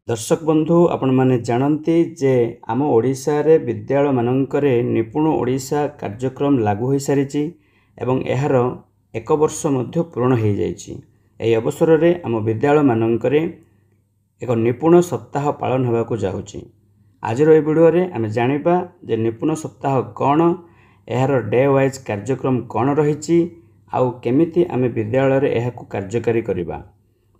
दर्शक बंधु आपण माने जानती जे आम ओडिशा रे विद्यालय मानकरे निपुण ओडिशा कार्यक्रम लागू हो सारी एवं एहार एक वर्ष मध्य पूर्ण हो जाइए। यह अवसर में आम विद्यालय मानकरे एक निपुण सप्ताह पालन होगा जाऊँगी। आज ये वीडियो रे आम जानिबा जे निपुण सप्ताह कौन, यार डे वाइज कार्यक्रम कौन रही आउ केमिति आम विद्यालय रे एहाकु कार्यकारी करिबा।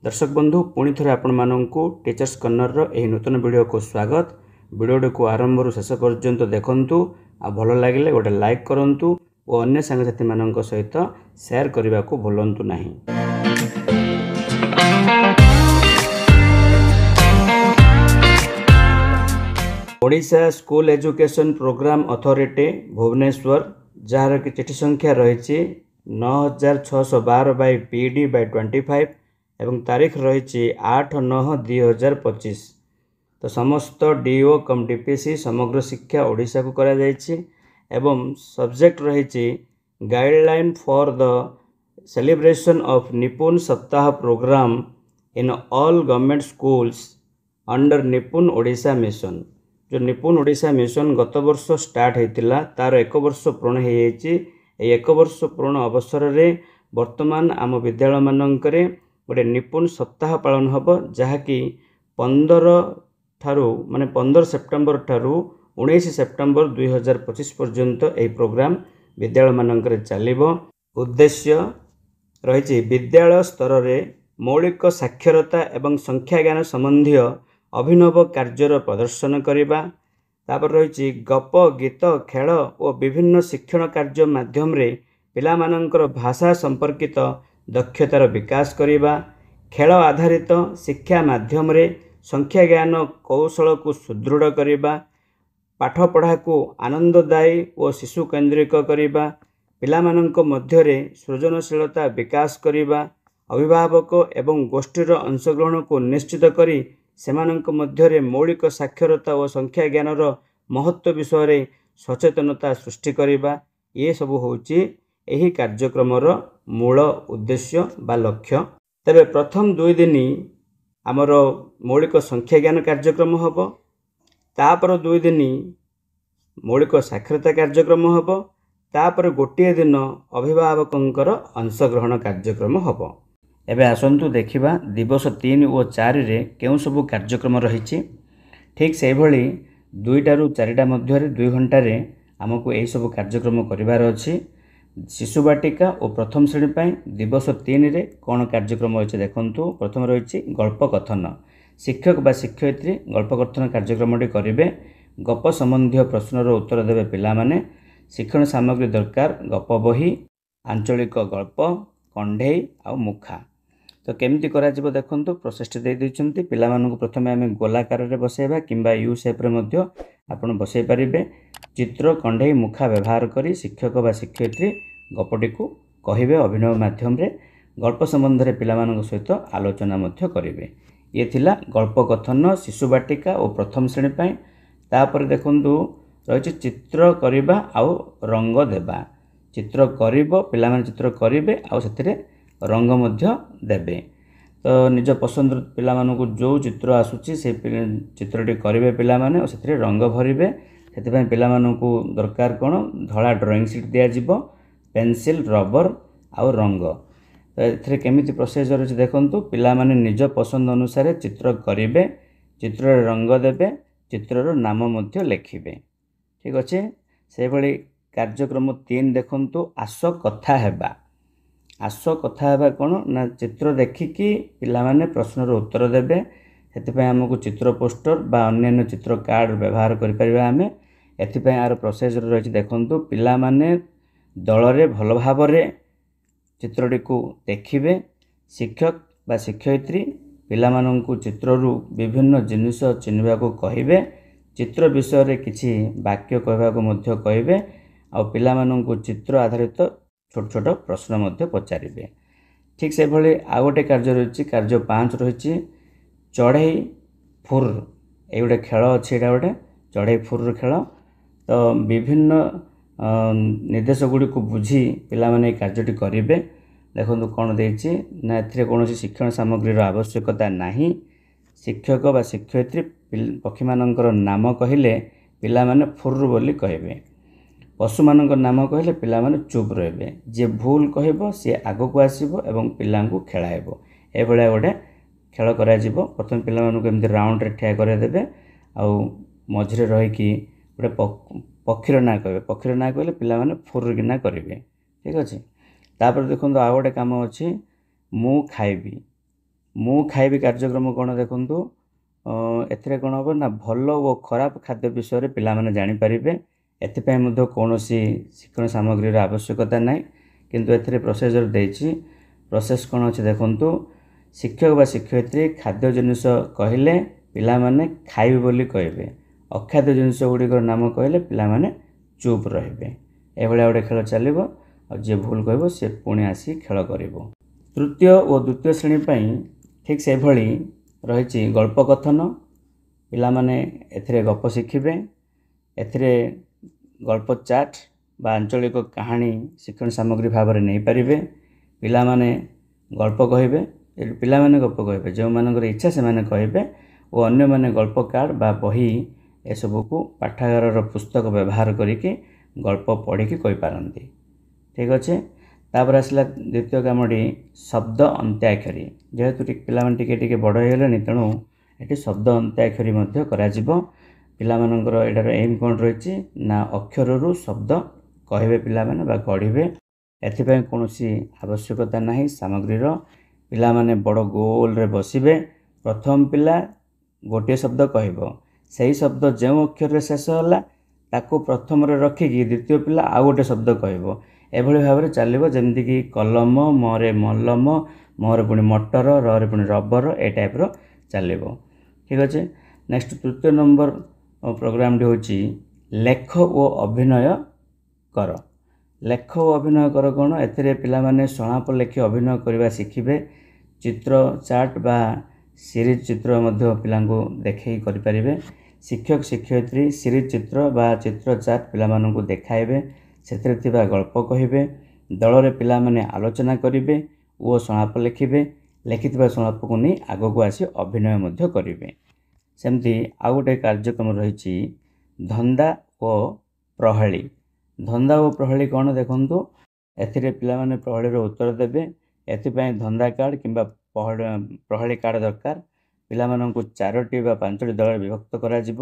दर्शक बंधु पुणी थे आपण मानू टीचर्स कर्नर यह नूतन वीडियो को स्वागत। वीडियो को आरंभ शेष पर्यंत देखंतु आ भल लगे गोटे लाइक करंतु और अन्य सांगसाथी मानक सहित शेयर करने को भूलंतु नहीं। Odisha school education program authority Bhubaneswar जार की चिठी संख्या रही 9612/PD/25 एवं तारीख रही 8/9/2025। तो समस्त डीओ कम डीपीसी समग्र शिक्षा ओडिशा को करा जायछि एवं सब्जेक्ट रही guideline for the celebration of Nipun सप्ताह program in all government schools under Nipun Odisha mission. जो निपुण ओडिशा मिशन गत वर्ष स्टार्ट होता तार एक वर्ष पूर्ण हो जाइए। एक वर्ष पूर्ण अवसर में वर्तमान आम विद्यालय मानकरे गोटे निपुण सप्ताह पालन हम जहाँकि 15 सेप्टेम्बर ठारू 19 सेप्टेम्बर 2025 पर्यंत यह प्रोग्राम विद्यालय मानकरे चलिबो। उद्देश्य रही विद्यालय स्तर में मौलिक साक्षरता एवं संख्या ज्ञान संबंधी अभिनव कार्यर प्रदर्शन करने। तापर रही गप गीत खेल और विभिन्न शिक्षण कार्य माध्यम रे पिलामानंकर भाषा संपर्कित दक्षतार विकास करने। खेल आधारित शिक्षा माध्यम रे संख्या ज्ञान कौशल को सुदृढ़ करने। पाठपढ़ा को आनंददायी और शिशु केन्द्रिक करने। पिलामानंक मध्यरे सृजनशीलता विकास करने। अभिभावक एवं गोष्ठीर अंशग्रहण को निश्चित करी सेमानंक मध्यरे मौलिक साक्षरता और संख्या ज्ञानर महत्व विषय सचेतनता सृष्टि करने। ये सब होची एही कार्यक्रमर मूल उद्देश्य बा लक्ष्य। तेरे प्रथम 2 दिन आमर मौलिक संख्या ज्ञान कार्यक्रम हम, तापर 2 दिन मौलिक साक्षरता कार्यक्रम हम, तापर गोटे दिन अभिभावकंकर अंशग्रहण कार्यक्रम हम। एबे आसंतु देखिबा दिवस 3 और 4 रे केउं सबु कार्यक्रम रही। ठीक से भली 2 टा 4 मध्य 2 घंटा रे आमको यही सब कार्यक्रम करिवार अछि। शिशु बाटिका और प्रथम श्रेणी पर दिवस 3 रे कौन कार्यक्रम अच्छे देखंतु। प्रथम रही गल्प कथन। शिक्षक बा शिक्षयित्री गल्प कथन कार्यक्रम करेंगे। गप संबंधी प्रश्नर उत्तर देवे पिला माने। शिक्षण सामग्री दरकार गप बही, आंचलिक गल्प, कंढेई आ मुखा। तो केमती करा जिवो देखंतु प्रोसेस दे दैछंती। पिला मानकु प्रथमे आमे गोलाकार रे बसेबा किंबा यू शेप रे मध्य आपण बसई पारिबे। चित्र, कंढेई, मुखा व्यवहार करी शिक्षक बा शिक्षयित्री गपटी को कहिबे। अभिनय माध्यम रे गल्प संबंध रे पिला मानक सहित आलोचना मध्य करिवे। ये थिला गल्प कथन शिशु बाटिका और प्रथम श्रेणी पई। तापर देखंतु रही चित्र करिबा आउ रंग देबा। चित्र करिबो पिला माने चित्र करिवे आउ सेथिरे रंग मध्य देबे। तो निज पसंद पिला मानकु जो चित्र आसुची से चित्रटी करिवे पिला माने और सेथिरे रंग भरिवे। सेथिपई पिला मानकु दरकार कोन धला ड्राइंग शीट दिया जिवो, पेंसिल, रबर आउ रंग। तो एथिरे केमिति प्रोसीजर अछि देखंतु। पिला माने निज पसंद अनुसार चित्र करिवे, चित्र रंग देबे, चित्रर नाम मध्य लिखिबे। ठीक अछि। से भली कार्यक्रम 3 देखंतु आस कथा हेबा। आस कथा हेबा कोन ना चित्र देखिकी पिला माने प्रश्नर उत्तर देबे। सेथिपई हमकु चित्र पोस्टर बा अन्य चित्र कार्ड व्यवहार करि परिबा। आमे एथिपई आर प्रोसेसर रही देखंतु। पिला माने दल रे भल भाव रे चित्रटी को देखिबे। शिक्षक बा शिक्षयित्री पिला माननकु चित्ररु विभिन्न जिनिस चिन्हबा को कहिबे। चित्र विषय रे किछि वाक्य कहबा को मध्य कहिबे। आ पिला माननकु चित्र आधारित छोट छोट प्रश्न मध्य पचारिबे। ठीक से भली आ गोटे कार्य रही कार्य 5 रही चढ़ई फुर। ये गोटे खेल अच्छी एटा गोटे चढ़ई फुर खेल। तो विभिन्न निर्देश गुड़ी को बुझी पिला माने कार्यटी करेंगे। देखो कौन देना कौन शिक्षण सामग्री आवश्यकता नहीं। ଶିକ୍ଷକ ବା ଶିକ୍ଷୟିତ୍ରୀ ପକ୍ଷୀମାନଙ୍କର ନାମ କହିଲେ ପିଲାମାନେ ଫୁର୍ର ବୋଲି କହିବେ। ପଶୁମାନଙ୍କ ନାମ କହିଲେ ପିଲାମାନେ ଚୁପ୍ ରହିବେ। ଯିଏ ଭୁଲ କହିବ ସିଏ ଆଗକୁ ଆସିବ ଏବଂ ପିଲାଙ୍କୁ ଖେଳାଇବ। ଏଭଳିଆ ଗୋଟେ ଖେଳ କରାଯିବ। ପ୍ରଥମେ ପିଲାମାନଙ୍କୁ ଏମିତି ରାଉଣ୍ଡରେ ଠିଆ କରାଇଦେବେ ଆଉ ମଝିରେ ରହିକି ଗୋଟେ ପକ୍ଷୀର ନାଁ କହିବେ। ପକ୍ଷୀର ନାଁ କହିଲେ ପିଲାମାନେ ଫୁର୍ରକିନା କରିବେ। ଠିକ୍ ଅଛି। ତାପରେ ଦେଖନ୍ତୁ ଆଉ ଗୋଟେ କାମ ଅଛି, ମୁଁ ଖାଇବି। ମୁଁ ଖାଇବି କାର୍ଯ୍ୟକ୍ରମ କ'ଣ ଦେଖନ୍ତୁ, ଏଥିରେ କ'ଣ ହେବ ନା ଭଲ ଓ ଖରାପ ଖାଦ୍ୟ ବିଷୟରେ ପିଲାମାନେ ଜାଣିପାରିବେ। ଏଥିପାଇଁ ମଧ୍ୟ କୌଣସି ଶିକ୍ଷଣ ସାମଗ୍ରୀର ଆବଶ୍ୟକତା ନାହିଁ, କିନ୍ତୁ ଏଥିରେ ପ୍ରୋସେସର ଦେଇଛି। ପ୍ରୋସେସ୍ କ'ଣ ଅଛି ଦେଖନ୍ତୁ, ଶିକ୍ଷକ ବା ଶିକ୍ଷୟିତ୍ରୀ ଖାଦ୍ୟ ଜିନିଷ କହିଲେ ପିଲାମାନେ ଖାଇବେ ବୋଲି କହିବେ। ଅଖାଦ୍ୟ ଜିନିଷ ଗୁଡ଼ିକର ନାମ କହିଲେ ପିଲାମାନେ ଚୁପ୍ ରହିବେ। ଏଭଳିଆ ଗୋଟେ ଖେଳ ଚାଲିବ ଆଉ ଯିଏ ଭୁଲ କହିବ ସେ ପୁଣି ଆସି ଖେଳ କରିବ। ତୃତୀୟ ଓ ଦ୍ୱିତୀୟ ଶ୍ରେଣୀ ପାଇଁ ଠିକ୍ ସେଭଳି ରହିଛି ଗଳ୍ପ କଥନ। ପିଲାମାନେ ଏଥିରେ ଗପ ଶିଖିବେ। ଏଥିରେ ଗଳ୍ପ ଚାଟ୍ ବା ଆଞ୍ଚଳିକ କାହାଣୀ ଶିକ୍ଷଣ ସାମଗ୍ରୀ ଭାବରେ ନେଇପାରିବେ। ପିଲାମାନେ ଗଳ୍ପ କହିବେ। ପିଲାମାନେ ଗପ କହିବେ, ଯେଉଁମାନଙ୍କର ଇଚ୍ଛା ସେମାନେ କହିବେ ଓ ଅନ୍ୟମାନେ ଗଳ୍ପ କାର୍ଡ଼ ବା ବହି ଏସବୁକୁ ପାଠାଗାରର ପୁସ୍ତକ ବ୍ୟବହାର କରିକି ଗଳ୍ପ ପଢ଼ିକି କହିପାରନ୍ତି। ଠିକ୍ ଅଛି। ତାପରେ ଆସିଲା ଦ୍ୱିତୀୟ କାମଟି ଶବ୍ଦ ଅନ୍ତ୍ୟାକ୍ଷରୀ। ଯେହେତୁ ପିଲାମାନେ ଟିକେ ବଡ଼ ହୋଇଗଲେଣି, ତେଣୁ ଏଠି ଶବ୍ଦ ଅନ୍ତ୍ୟାକ୍ଷରୀ ମଧ୍ୟ କରାଯିବ। ପିଲାମାନଙ୍କର ଏଠାର ଏମ୍ କ'ଣ ରହିଛି ନା ଅକ୍ଷରରୁ ଶବ୍ଦ କହିବେ ପିଲାମାନେ ବା ଗଢ଼ିବେ। ଏଥିପାଇଁ କୌଣସି ଆବଶ୍ୟକତା ନାହିଁ ସାମଗ୍ରୀର। ପିଲାମାନେ ବଡ଼ ଗୋଲରେ ବସିବେ। ପ୍ରଥମ ପିଲା ଗୋଟିଏ ଶବ୍ଦ କହିବ। ସେହି ଶବ୍ଦ ଯେଉଁ ଅକ୍ଷରରେ ଶେଷ ହେଲା ତାକୁ ପ୍ରଥମରେ ରଖିକି ଦ୍ୱିତୀୟ ପିଲା ଆଉ ଗୋଟେ ଶବ୍ଦ କହିବ। ଏଭଳି ଭାବରେ ଚାଲିବ, ଯେମିତିକି କଲମ, ମରେ ମଲମ, ମରେ ପୁଣି ମଟର, ରରେ ପୁଣି ରବର, ଏ ଟାଇପ୍ର ଚାଲିବ। ଠିକ୍ ଅଛି। ନେକ୍ସଟ ତୃତୀୟ ନମ୍ବର ପ୍ରୋଗ୍ରାମଟି ହେଉଛି ଲେଖ ଓ ଅଭିନୟ କର। ଲେଖ ଓ ଅଭିନୟ କର କ'ଣ? ଏଥିରେ ପିଲାମାନେ ସଂଳାପ ଲେଖି ଅଭିନୟ କରିବା ଶିଖିବେ। ଚିତ୍ର ଚାର୍ଟ ବା ସିରିଜ୍ ଚିତ୍ର ମଧ୍ୟ ପିଲାଙ୍କୁ ଦେଖାଇ କରିପାରିବେ। ଶିକ୍ଷକ ଶିକ୍ଷୟିତ୍ରୀ ସିରିଜ୍ ଚିତ୍ର ବା ଚିତ୍ର ଚାର୍ଟ ପିଲାମାନଙ୍କୁ ଦେଖାଇବେ। ସେଥିରେ ଥିବା ଗଳ୍ପ କହିବେ। ଦଳରେ ପିଲାମାନେ ଆଲୋଚନା କରିବେ ଓ ସଂଳାପ ଲେଖିବେ। ଲେଖିଥିବା ସଂଳାପକୁ ନେଇ ଆଗକୁ ଆସି ଅଭିନୟ ମଧ୍ୟ କରିବେ। ସେମିତି ଆଉ ଗୋଟେ କାର୍ଯ୍ୟକ୍ରମ ରହିଛି ଧନ୍ଦା ଓ ପ୍ରହଳୀ। ଧନ୍ଦା ଓ ପ୍ରହଳୀ କ'ଣ ଦେଖନ୍ତୁ, ଏଥିରେ ପିଲାମାନେ ପ୍ରହଳୀର ଉତ୍ତର ଦେବେ। ଏଥିପାଇଁ ଧନ୍ଦା କାର୍ଡ଼ କିମ୍ବା ପ୍ରହଳୀ କାର୍ଡ଼ ଦରକାର। ପିଲାମାନଙ୍କୁ 4ଟି ବା 5ଟି ଦଳରେ ବିଭକ୍ତ କରାଯିବ।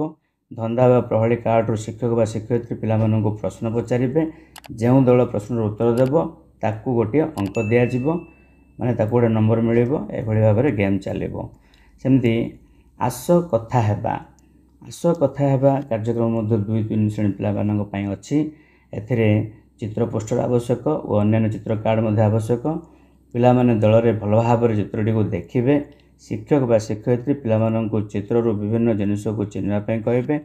ଧନ୍ଦା ବା ପ୍ରହଳୀ କାର୍ଡ଼ରୁ ଶିକ୍ଷକ ବା ଶିକ୍ଷୟିତ୍ରୀ ପିଲାମାନଙ୍କୁ ପ୍ରଶ୍ନ ପଚାରିବେ। ଯେଉଁ ଦଳ ପ୍ରଶ୍ନର ଉତ୍ତର ଦେବ ତାକୁ ଗୋଟିଏ ଅଙ୍କ ଦିଆଯିବ, ମାନେ ତାକୁ ଗୋଟେ ନମ୍ବର ମିଳିବ। ଏଭଳି ଭାବରେ ଗେମ୍ ଚାଲିବ। ସେମିତି ଆସ କଥା ହେବା। ଆସ କଥା ହେବା କାର୍ଯ୍ୟକ୍ରମ ମଧ୍ୟ 2-3 ଶ୍ରେଣୀ ପିଲାମାନଙ୍କ ପାଇଁ ଅଛି। ଏଥିରେ ଚିତ୍ର ପୋଷ୍ଟର ଆବଶ୍ୟକ ଓ ଅନ୍ୟାନ୍ୟ ଚିତ୍ର କାର୍ଡ଼ ମଧ୍ୟ ଆବଶ୍ୟକ। ପିଲାମାନେ ଦଳରେ ଭଲ ଭାବରେ ଚିତ୍ରଟିକୁ ଦେଖିବେ। ଶିକ୍ଷକ ବା ଶିକ୍ଷୟିତ୍ରୀ ପିଲାମାନଙ୍କୁ ଚିତ୍ରରୁ ବିଭିନ୍ନ ଜିନିଷକୁ ଚିହ୍ନିବା ପାଇଁ କହିବେ।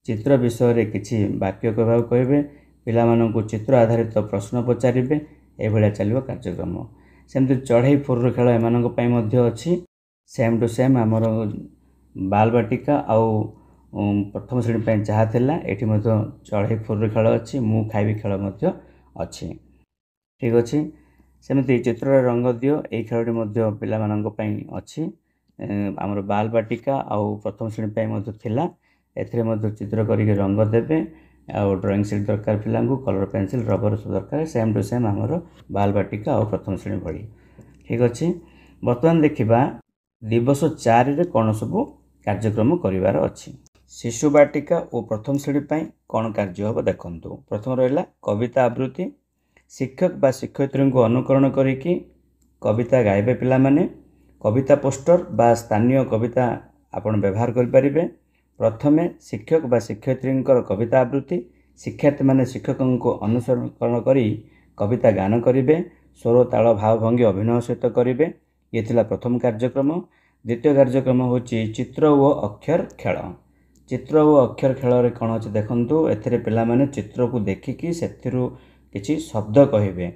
ଚିତ୍ର ବିଷୟରେ କିଛି ବାକ୍ୟ କହିବାକୁ କହିବେ। ପିଲାମାନଙ୍କୁ ଚିତ୍ର ଆଧାରିତ ପ୍ରଶ୍ନ ପଚାରିବେ। ଏଭଳିଆ ଚାଲିବ କାର୍ଯ୍ୟକ୍ରମ। ସେମିତି ଚଢ଼େଇ ଫୁର୍ର ଖେଳ ଏମାନଙ୍କ ପାଇଁ ମଧ୍ୟ ଅଛି। ସେମ୍ ଟୁ ସେମ୍ ଆମର ବାଲବାଟିକା ଆଉ ପ୍ରଥମ ଶ୍ରେଣୀ ପାଇଁ ଯାହା ଥିଲା, ଏଠି ମଧ୍ୟ ଚଢ଼େଇ ଫୁର୍ର ଖେଳ ଅଛି। ମୁଁ ଖାଇବି ଖେଳ ମଧ୍ୟ ଅଛି। ଠିକ୍ ଅଛି। ସେମିତି ଚିତ୍ରରେ ରଙ୍ଗ ଦିଅ, ଏହି ଖେଳଟି ମଧ୍ୟ ପିଲାମାନଙ୍କ ପାଇଁ ଅଛି। ଆମର ବାଲବାଟିକା ଆଉ ପ୍ରଥମ ଶ୍ରେଣୀ ପାଇଁ ମଧ୍ୟ ଥିଲା। ଏଥିରେ ମଧ୍ୟ ଚିତ୍ର କରିକି ରଙ୍ଗ ଦେବେ ଆଉ ଡ୍ରଇଂ ସିଟ୍ ଦରକାର ପିଲାଙ୍କୁ, କଲର୍ ପେନସିଲ୍, ରବର ସବୁ ଦରକାର। ସେମ୍ ଟୁ ସେମ୍ ଆମର ବାଲବାଟିକା ଆଉ ପ୍ରଥମ ଶ୍ରେଣୀ ଭଳି। ଠିକ୍ ଅଛି। ବର୍ତ୍ତମାନ ଦେଖିବା ଦିବସ 4ରେ କ'ଣ ସବୁ କାର୍ଯ୍ୟକ୍ରମ କରିବାର ଅଛି। ଶିଶୁ ବାଟିକା ଓ ପ୍ରଥମ ଶ୍ରେଣୀ ପାଇଁ କ'ଣ କାର୍ଯ୍ୟ ହେବ ଦେଖନ୍ତୁ। ପ୍ରଥମ ରହିଲା କବିତା ଆବୃତ୍ତି। ଶିକ୍ଷକ ବା ଶିକ୍ଷୟିତ୍ରୀଙ୍କୁ ଅନୁକରଣ କରିକି କବିତା ଗାଇବେ ପିଲାମାନେ। କବିତା ପୋଷ୍ଟର ବା ସ୍ଥାନୀୟ କବିତା ଆପଣ ବ୍ୟବହାର କରିପାରିବେ। ପ୍ରଥମେ ଶିକ୍ଷକ ବା ଶିକ୍ଷୟିତ୍ରୀଙ୍କର କବିତା ଆବୃତ୍ତି। ଶିକ୍ଷାର୍ଥୀମାନେ ଶିକ୍ଷକଙ୍କୁ ଅନୁସରଣ କରି କବିତା ଗାନ କରିବେ। ସ୍ୱର, ତାଳ, ଭାବ, ଭଙ୍ଗୀ ଅଭିନୟ ସହିତ କରିବେ। ଇଏ ଥିଲା ପ୍ରଥମ କାର୍ଯ୍ୟକ୍ରମ। ଦ୍ୱିତୀୟ କାର୍ଯ୍ୟକ୍ରମ ହେଉଛି ଚିତ୍ର ଓ ଅକ୍ଷର ଖେଳ। ଚିତ୍ର ଓ ଅକ୍ଷର ଖେଳରେ କ'ଣ ଅଛି ଦେଖନ୍ତୁ। ଏଥିରେ ପିଲାମାନେ ଚିତ୍ରକୁ ଦେଖିକି ସେଥିରୁ କିଛି ଶବ୍ଦ କହିବେ।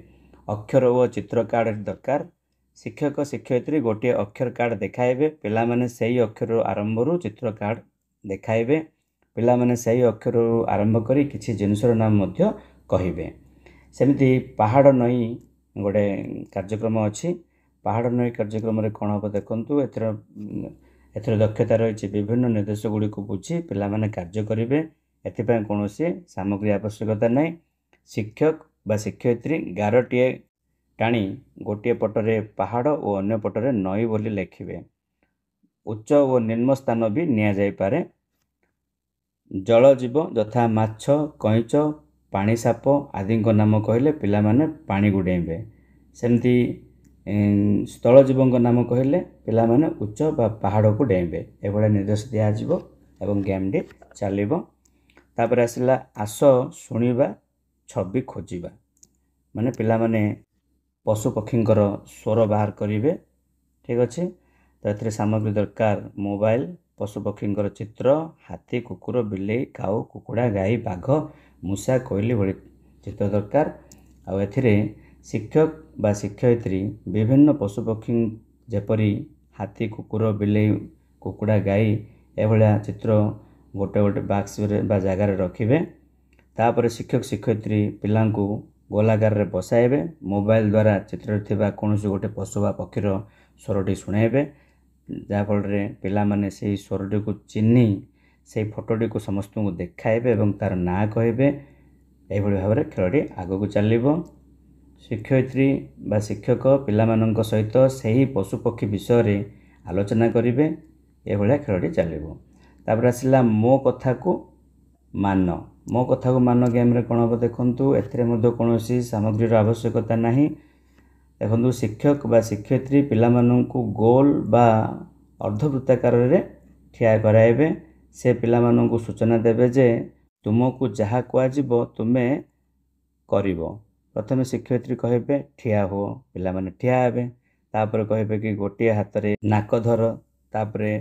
ଅକ୍ଷର ଓ ଚିତ୍ର କାର୍ଡ଼ ଦରକାର। ଶିକ୍ଷକ ଶିକ୍ଷୟିତ୍ରୀ ଗୋଟିଏ ଅକ୍ଷର କାର୍ଡ଼ ଦେଖାଇବେ। ପିଲାମାନେ ସେହି ଅକ୍ଷରରୁ ଆରମ୍ଭରୁ ଚିତ୍ର କାର୍ଡ଼ ଦେଖାଇବେ। ପିଲାମାନେ ସେହି ଅକ୍ଷରରୁ ଆରମ୍ଭ କରି କିଛି ଜିନିଷର ନାମ ମଧ୍ୟ କହିବେ। ସେମିତି ପାହାଡ଼ ନଈ ଗୋଟେ କାର୍ଯ୍ୟକ୍ରମ ଅଛି। ପାହାଡ଼ ନଈ କାର୍ଯ୍ୟକ୍ରମରେ କ'ଣ ହେବ ଦେଖନ୍ତୁ। ଏଥିର ଏଥିରେ ଦକ୍ଷତା ରହିଛି ବିଭିନ୍ନ ନିର୍ଦ୍ଦେଶ ଗୁଡ଼ିକୁ ବୁଝି ପିଲାମାନେ କାର୍ଯ୍ୟ କରିବେ। ଏଥିପାଇଁ କୌଣସି ସାମଗ୍ରୀ ଆବଶ୍ୟକତା ନାହିଁ। ଶିକ୍ଷକ ବା ଶିକ୍ଷୟିତ୍ରୀ ଗାରଟିଏ ଟାଣି ଗୋଟିଏ ପଟରେ ପାହାଡ଼ ଓ ଅନ୍ୟ ପଟରେ ନଈ ବୋଲି ଲେଖିବେ। ଉଚ୍ଚ ଓ ନିମ୍ନ ସ୍ଥାନ ବି ନିଆଯାଇପାରେ। ଜଳଜୀବ ଯଥା ମାଛ, କଇଁଚ, ପାଣି ସାପ ଆଦିଙ୍କ ନାମ କହିଲେ ପିଲାମାନେ ପାଣିକୁ ଡେଇଁବେ। ସେମିତି ସ୍ଥଳଜୀବଙ୍କ ନାମ କହିଲେ ପିଲାମାନେ ଉଚ୍ଚ ବା ପାହାଡ଼କୁ ଡେଇଁବେ। ଏଭଳିଆ ନିର୍ଦ୍ଦେଶ ଦିଆଯିବ ଏବଂ ଗେମ୍ଟି ଚାଲିବ। ତାପରେ ଆସିଲା ଆସ ଶୁଣିବା ଛବି ଖୋଜିବା। ମାନେ ପିଲାମାନେ ପଶୁପକ୍ଷୀଙ୍କର ସ୍ୱର ବାହାର କରିବେ। ଠିକ୍ ଅଛି। ତ ଏଥିରେ ସାମଗ୍ରୀ ଦରକାର ମୋବାଇଲ, ପଶୁପକ୍ଷୀଙ୍କର ଚିତ୍ର, ହାତୀ, କୁକୁର, ବିଲେଇ, କାଉ, କୁକୁଡ଼ା, ଗାଈ, ବାଘ, ମୂଷା, କୋଇଲି ଭଳି ଚିତ୍ର ଦରକାର। ଆଉ ଏଥିରେ ଶିକ୍ଷକ ବା ଶିକ୍ଷୟିତ୍ରୀ ବିଭିନ୍ନ ପଶୁପକ୍ଷୀ ଯେପରି ହାତୀ, କୁକୁର, ବିଲେଇ, କୁକୁଡ଼ା, ଗାଈ ଏଭଳିଆ ଚିତ୍ର ଗୋଟେ ଗୋଟେ ବାକ୍ସରେ ବା ଜାଗାରେ ରଖିବେ। ତାପରେ ଶିକ୍ଷକ ଶିକ୍ଷୟିତ୍ରୀ ପିଲାଙ୍କୁ ଗୋଲାକାରରେ ବସାଇବେ। ମୋବାଇଲ ଦ୍ୱାରା ଚିତ୍ରରେ ଥିବା କୌଣସି ଗୋଟେ ପଶୁ ବା ପକ୍ଷୀର ସ୍ୱରଟି ଶୁଣାଇବେ, ଯାହାଫଳରେ ପିଲାମାନେ ସେହି ସ୍ୱରଟିକୁ ଚିହ୍ନି ସେହି ଫଟୋଟିକୁ ସମସ୍ତଙ୍କୁ ଦେଖାଇବେ ଏବଂ ତା'ର ନାଁ କହିବେ। ଏହିଭଳି ଭାବରେ ଖେଳଟି ଆଗକୁ ଚାଲିବ। ଶିକ୍ଷୟିତ୍ରୀ ବା ଶିକ୍ଷକ ପିଲାମାନଙ୍କ ସହିତ ସେହି ପଶୁପକ୍ଷୀ ବିଷୟରେ ଆଲୋଚନା କରିବେ। ଏଭଳିଆ ଖେଳଟି ଚାଲିବ। ତାପରେ ଆସିଲା ମୋ କଥାକୁ ମାନ। ମୋ କଥାକୁ ମାନ ଗେମ୍ରେ କ'ଣ ହେବ ଦେଖନ୍ତୁ। ଏଥିରେ ମଧ୍ୟ କୌଣସି ସାମଗ୍ରୀର ଆବଶ୍ୟକତା ନାହିଁ। ଦେଖନ୍ତୁ ଶିକ୍ଷକ ବା ଶିକ୍ଷୟିତ୍ରୀ ପିଲାମାନଙ୍କୁ ଗୋଲ ବା ଅର୍ଦ୍ଧବୃତ୍ତାକାରରେ ଠିଆ କରାଇବେ। ସେ ପିଲାମାନଙ୍କୁ ସୂଚନା ଦେବେ ଯେ ତୁମକୁ ଯାହା କୁହାଯିବ ତୁମେ କରିବ। ପ୍ରଥମେ ଶିକ୍ଷୟିତ୍ରୀ କହିବେ ଠିଆ ହୁଅ, ପିଲାମାନେ ଠିଆ ହେବେ। ତାପରେ କହିବେ କି ଗୋଟିଏ ହାତରେ ନାକ ଧର, ତାପରେ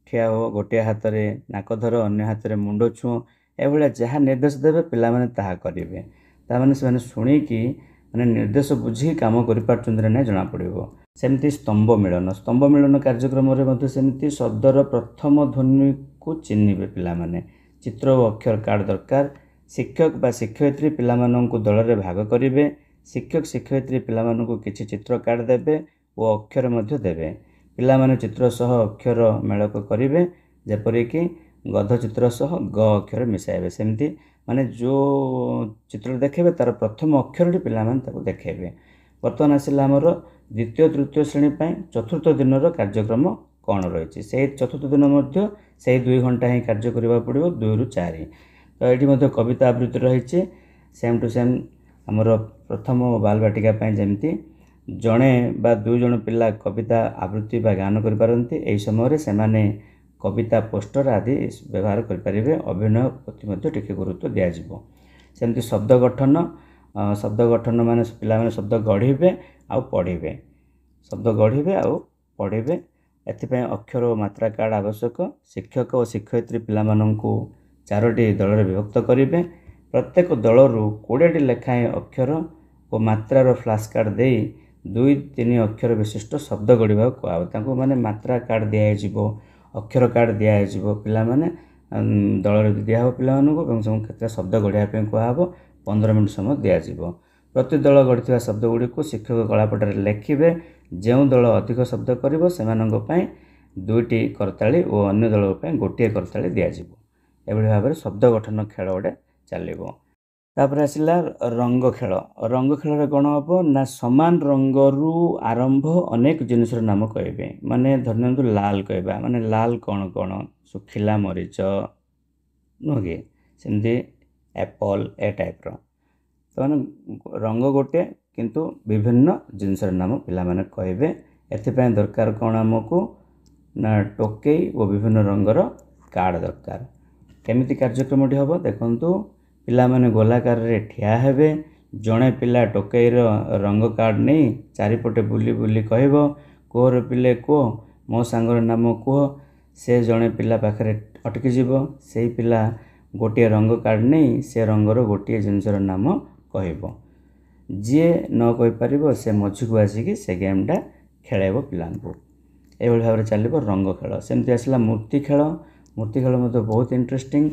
ଠିଆ ହୁଅ, ଗୋଟିଏ ହାତରେ ନାକ ଧର, ଅନ୍ୟ ହାତରେ ମୁଣ୍ଡ ଛୁଅଁ। ଏଭଳିଆ ଯାହା ନିର୍ଦ୍ଦେଶ ଦେବେ ପିଲାମାନେ ତାହା କରିବେ। ତାମାନେ ସେମାନେ ଶୁଣିକି ମାନେ ନିର୍ଦ୍ଦେଶ ବୁଝିକି କାମ କରିପାରୁଛନ୍ତି ନା ନାହିଁ ଜଣାପଡ଼ିବ। ସେମିତି ସ୍ତମ୍ଭ ମିଳନ। ସ୍ତମ୍ଭ ମିଳନ କାର୍ଯ୍ୟକ୍ରମରେ ମଧ୍ୟ ସେମିତି ଶବ୍ଦର ପ୍ରଥମ ଧ୍ୱନିକୁ ଚିହ୍ନିବେ ପିଲାମାନେ। ଚିତ୍ର ଓ ଅକ୍ଷର କାର୍ଡ଼ ଦରକାର। ଶିକ୍ଷକ ବା ଶିକ୍ଷୟିତ୍ରୀ ପିଲାମାନଙ୍କୁ ଦଳରେ ଭାଗ କରିବେ। ଶିକ୍ଷକ ଶିକ୍ଷୟିତ୍ରୀ ପିଲାମାନଙ୍କୁ କିଛି ଚିତ୍ର କାର୍ଡ଼ ଦେବେ ଓ ଅକ୍ଷର ମଧ୍ୟ ଦେବେ। ପିଲାମାନେ ଚିତ୍ର ସହ ଅକ୍ଷର ମେଳକ କରିବେ, ଯେପରିକି ଗଧ ଚିତ୍ର ସହ ଗ ଅକ୍ଷର ମିଶାଇବେ। ସେମିତି ମାନେ ଯେଉଁ ଚିତ୍ର ଦେଖାଇବେ ତା'ର ପ୍ରଥମ ଅକ୍ଷରଟି ପିଲାମାନେ ତାକୁ ଦେଖାଇବେ। ବର୍ତ୍ତମାନ ଆସିଲା ଆମର ଦ୍ୱିତୀୟ ତୃତୀୟ ଶ୍ରେଣୀ ପାଇଁ ଚତୁର୍ଥ ଦିନର କାର୍ଯ୍ୟକ୍ରମ କ'ଣ ରହିଛି। ସେହି ଚତୁର୍ଥ ଦିନ ମଧ୍ୟ ସେହି 2 ଘଣ୍ଟା ହିଁ କାର୍ଯ୍ୟ କରିବାକୁ ପଡ଼ିବ, 2 ରୁ 4। ତ ଏଠି ମଧ୍ୟ କବିତା ଆବୃତ୍ତି ରହିଛି। ସେମ୍ ଟୁ ସେମ୍ ଆମର ପ୍ରଥମ ବାଲବାଟିକା ପାଇଁ ଯେମିତି ଜଣେ ବା 2 ଜଣ ପିଲା କବିତା ଆବୃତ୍ତି ବା ଗାନ କରିପାରନ୍ତି। ଏହି ସମୟରେ ସେମାନେ କବିତା ପୋଷ୍ଟର ଆଦି ବ୍ୟବହାର କରିପାରିବେ। ଅଭିନୟ ପ୍ରତି ମଧ୍ୟ ଟିକେ ଗୁରୁତ୍ୱ ଦିଆଯିବ। ସେମିତି ଶବ୍ଦ ଗଠନ। ଶବ୍ଦ ଗଠନ ମାନେ ପିଲାମାନେ ଶବ୍ଦ ଗଢ଼ିବେ ଆଉ ପଢ଼ିବେ। ଶବ୍ଦ ଗଢ଼ିବେ ଆଉ ପଢ଼ିବେ। ଏଥିପାଇଁ ଅକ୍ଷର ଓ ମାତ୍ରା କାର୍ଡ଼ ଆବଶ୍ୟକ। ଶିକ୍ଷକ ଓ ଶିକ୍ଷୟିତ୍ରୀ ପିଲାମାନଙ୍କୁ 4ଟି ଦଳରେ ବିଭକ୍ତ କରିବେ। ପ୍ରତ୍ୟେକ ଦଳରୁ 20ଟି ଲେଖାଏଁ ଅକ୍ଷର ଓ ମାତ୍ରାର ଫ୍ଲାସ୍ କାର୍ଡ଼ ଦେଇ 2-3 ଅକ୍ଷର ବିଶିଷ୍ଟ ଶବ୍ଦ ଗଢ଼ିବାକୁ କୁହାହେବ। ତାଙ୍କୁ ମାନେ ମାତ୍ରା କାର୍ଡ଼ ଦିଆଯିବ, ଅକ୍ଷର କାର୍ଡ଼ ଦିଆଯିବ। ପିଲାମାନେ ଦଳରେ ଦିଆହେବ ପିଲାମାନଙ୍କୁ ଏବଂ ସେମାନଙ୍କୁ କେତେଟା ଶବ୍ଦ ଗଢ଼ିବା ପାଇଁ କୁହାହେବ। 15 ମିନିଟ୍ ସମୟ ଦିଆଯିବ। ପ୍ରତି ଦଳ ଗଢ଼ିଥିବା ଶବ୍ଦ ଗୁଡ଼ିକୁ ଶିକ୍ଷକ କଳାପଟାରେ ଲେଖିବେ। ଯେଉଁ ଦଳ ଅଧିକ ଶବ୍ଦ କରିବ ସେମାନଙ୍କ ପାଇଁ 2ଟି କରତାଳି ଓ ଅନ୍ୟ ଦଳ ପାଇଁ 1ଟିଏ କରତାଳି ଦିଆଯିବ। ଏଭଳି ଭାବରେ ଶବ୍ଦ ଗଠନ ଖେଳ ଗୋଟେ ଚାଲିବ। ତାପରେ ଆସିଲା ରଙ୍ଗ ଖେଳ। ରଙ୍ଗ ଖେଳରେ କ'ଣ ହେବ ନା ସମାନ ରଙ୍ଗରୁ ଆରମ୍ଭ ଅନେକ ଜିନିଷର ନାମ କହିବେ। ମାନେ ଧରିନିଅନ୍ତୁ ଲାଲ କହିବା, ମାନେ ଲାଲ କ'ଣ କ'ଣ, ଶୁଖିଲା ମରିଚ ନୁହେଁ କି, ସେମିତି ଆପଲ୍ ଏ ଟାଇପ୍ର। ତ ମାନେ ରଙ୍ଗ ଗୋଟେ କିନ୍ତୁ ବିଭିନ୍ନ ଜିନିଷର ନାମ ପିଲାମାନେ କହିବେ। ଏଥିପାଇଁ ଦରକାର କ'ଣ ଆମକୁ ନା ଟୋକେଇ ଓ ବିଭିନ୍ନ ରଙ୍ଗର କାର୍ଡ଼ ଦରକାର। କେମିତି କାର୍ଯ୍ୟକ୍ରମଟି ହେବ ଦେଖନ୍ତୁ। ପିଲାମାନେ ଗୋଲାକାରରେ ଠିଆ ହେବେ। ଜଣେ ପିଲା ଟୋକେଇର ରଙ୍ଗ କାର୍ଡ଼ ନେଇ ଚାରିପଟେ ବୁଲି ବୁଲି କହିବ, କୁହରେ ପିଲେ କୁହ, ମୋ ସାଙ୍ଗର ନାମ କୁହ। ସେ ଜଣେ ପିଲା ପାଖରେ ଅଟକିଯିବ। ସେହି ପିଲା ଗୋଟିଏ ରଙ୍ଗ କାର୍ଡ଼ ନେଇ ସେ ରଙ୍ଗର ଗୋଟିଏ ଜିନିଷର ନାମ କହିବ। ଯିଏ ନ କହିପାରିବ ସେ ମଝିକୁ ଆସିକି ସେ ଗେମ୍ଟା ଖେଳାଇବ ପିଲାଙ୍କୁ। ଏଭଳି ଭାବରେ ଚାଲିବ ରଙ୍ଗ ଖେଳ। ସେମିତି ଆସିଲା ମୂର୍ତ୍ତି ଖେଳ। ମୂର୍ତ୍ତି ଖେଳ ମଧ୍ୟ ବହୁତ ଇଣ୍ଟରେଷ୍ଟିଂ।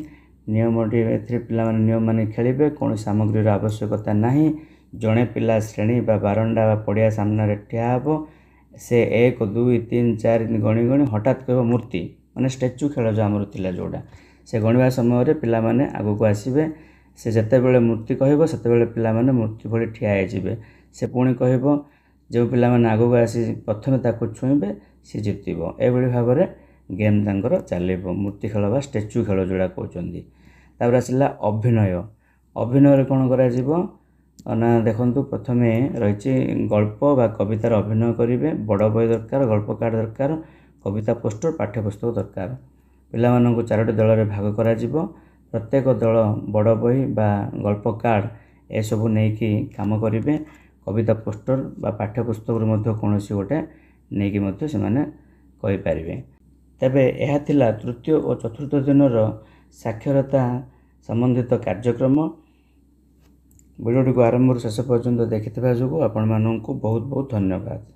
ନିୟମଟି ଏଥିରେ ପିଲାମାନେ ନିୟମ ମାନି ଖେଳିବେ। କୌଣସି ସାମଗ୍ରୀର ଆବଶ୍ୟକତା ନାହିଁ। ଜଣେ ପିଲା ଶ୍ରେଣୀ ବା ବାରଣ୍ଡା ବା ପଡ଼ିଆ ସାମ୍ନାରେ ଠିଆ ହେବ से 1 2 3 4 गणी गणी हठात कह मूर्ति माने स्टैच्यू खेल जो आमर थिला जोड़ा से गणवा समय पिला माने आगु को आसीबे से जते बेले मूर्ति कहबो सेते बेले पिला माने मूर्ति भली ठिया हे जिवे से पुणी कहबो जो पिला माने आगु को आसी प्रथमे ताको छुइबे से जितिबो ए भली भाबरे गेम तांकर चलिबो मूर्ति खेल बा स्टैच्यू खेल जोड़ा कहउचंदी। तापर आसिला अभिनय अभिनय कोन करा जिवो ना देखंतु प्रथमे रहिछि गल्प बा कवितार अभिनय करिवे बड़ बय दरकार गल्प कार्ड दरकार कविता पोस्टर पाठ्यपुस्तक दरकार पिला माननकु चारोटी दल रे भाग करा जिवो प्रत्येक दल बड़ बय बा गल्प कार्ड ए सब नेकी काम करिवे कविता पोस्टर बा पाठ्यपुस्तक रो मध्ये कोनोसी गोटे नेकी मध्ये से माने कहि परिवे। तबे यह थिला तृतीय और चतुर्थ दिन साक्षरता संबंधित कार्यक्रम वीडियो को आरंभ शेष पर्यंत देखिथिबा जोगु आपण माननकु बहुत बहुत धन्यवाद।